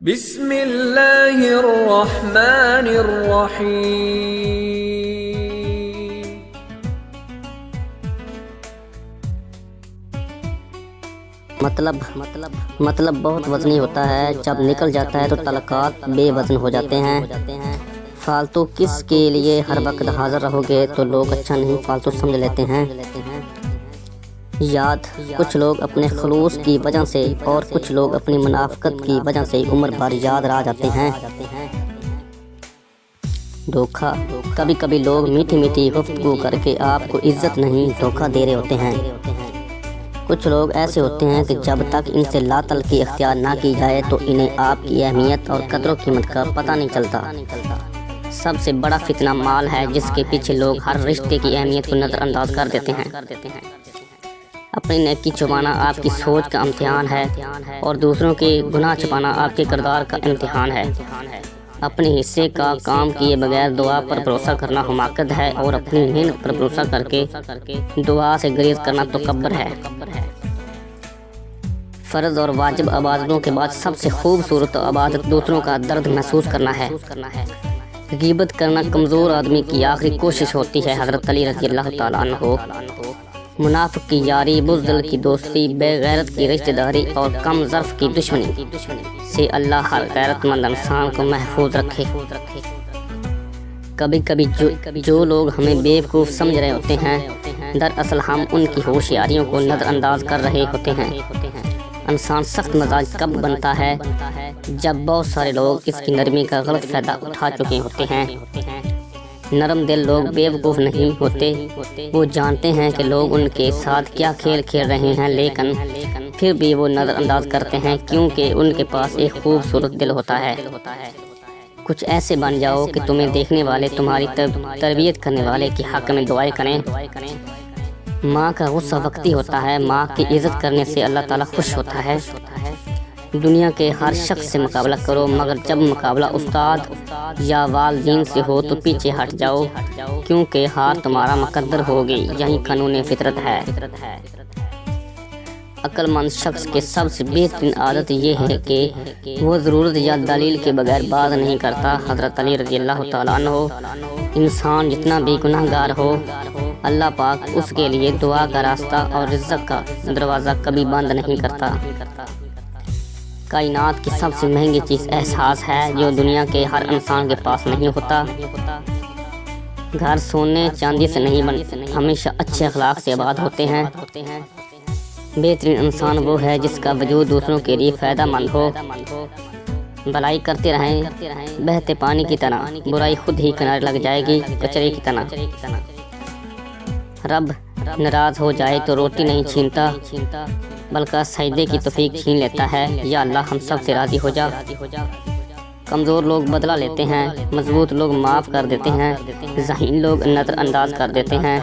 بسم اللہ الرحمن الرحیم۔ مطلب بہت وزنی ہوتا ہے، جب نکل جاتا ہے تو تعلقات بے وزن ہو جاتے ہیں۔ فالتو کس کے لیے ہر وقت حاضر رہو گے تو لوگ اچھا نہیں فالتو سمجھ لیتے ہیں۔ یاد کچھ لوگ اپنے خلوص کی وجہ سے اور کچھ لوگ اپنی منافقت کی وجہ سے عمر بھر یاد رہ جاتے ہیں۔ دھوکہ کبھی کبھی لوگ میٹھی میٹھی گفتگو کر کے آپ کو عزت نہیں دھوکہ دے رہے ہوتے ہیں۔ کچھ لوگ ایسے ہوتے ہیں کہ جب تک ان سے لا تلقی اختیار نہ کی جائے تو انہیں آپ کی اہمیت اور قدر و قیمت کا پتہ نہیں چلتا۔ سب سے بڑا فتنہ مال ہے، جس کے پیچھے لوگ ہر رشتے کی اہمیت کو نظر انداز کر دیتے ہیں۔ اپنی نیکی چھپانا آپ کی سوچ کا امتحان ہے اور دوسروں کے گناہ چھپانا آپ کے کردار کا امتحان ہے۔ اپنے حصے کا کام کیے بغیر دعا پر بھروسہ کرنا حماقت ہے، اور اپنی محنت پر بھروسہ کر کے دعا سے گریز کرنا تکبر ہے۔ فرض اور واجب عبادتوں کے بعد سب سے خوبصورت عبادت دوسروں کا درد محسوس کرنا ہے۔ غیبت کرنا کمزور آدمی کی آخری کوشش ہوتی ہے۔ حضرت علی رضی اللہ تعالیٰ عنہ۔ منافق کی یاری، بزدل کی دوستی، بے غیرت کی رشتہ داری اور کم ظرف کی دشمنی سے اللہ ہر غیرت مند انسان کو محفوظ رکھے۔ کبھی کبھی جو لوگ ہمیں بیوقوف سمجھ رہے ہوتے ہیں، دراصل ہم ان کی ہوشیاریوں کو نظر انداز کر رہے ہوتے ہیں۔ انسان سخت مزاج کب بنتا ہے؟ جب بہت سارے لوگ اس کی نرمی کا غلط فائدہ اٹھا چکے ہوتے ہیں۔ نرم دل لوگ بیوقوف نہیں ہوتے، وہ جانتے ہیں کہ لوگ ان کے ساتھ کیا کھیل کھیل رہے ہیں، لیکن پھر بھی وہ نظر انداز کرتے ہیں کیونکہ ان کے پاس ایک خوبصورت دل ہوتا ہے۔ کچھ ایسے بن جاؤ کہ تمہیں دیکھنے والے تمہاری تربیت کرنے والے کی حق میں دعائیں کریں۔ ماں کا غصہ وقتی ہوتا ہے، ماں کی عزت کرنے سے اللہ تعالیٰ خوش ہوتا ہے۔ دنیا کے ہر شخص سے مقابلہ کرو، مگر جب مقابلہ استاد یا والدین سے ہو تو پیچھے ہٹ جاؤ، کیونکہ ہار تمہارا مقدر ہوگی، یہی قانون فطرت ہے۔ عقل مند شخص کے سب سے بہترین عادت یہ ہے کہ وہ ضرورت یا دلیل کے بغیر بات نہیں کرتا۔ حضرت علی رضی اللہ تعالیٰ عنہ۔ انسان جتنا بھی گناہ گار ہو، اللہ پاک اس کے لیے دعا کا راستہ اور رزق کا دروازہ کبھی بند نہیں کرتا۔ کائنات کی سب سے مہنگی چیز احساس ہے، جو دنیا کے ہر انسان کے پاس نہیں ہوتا۔ گھر سونے چاندی سے نہیں بنتے، ہمیشہ اچھے اخلاق سے آباد ہوتے ہیں۔ بہترین انسان وہ ہے جس کا وجود دوسروں کے لیے فائدہ مند ہو۔ بھلائی کرتے رہیں بہتے پانی کی طرح، برائی خود ہی کنارے لگ جائے گی کچرے کی طرح۔ رب ناراض ہو جائے تو روٹی نہیں چھینتا، بلکہ سجدے کی توفیق چھین لیتا ہے۔ یا اللہ ہم سب سے راضی ہو جا۔ کمزور لوگ بدلہ لیتے ہیں، مضبوط لوگ معاف کر دیتے ہیں، ذہین لوگ نظر انداز کر دیتے ہیں۔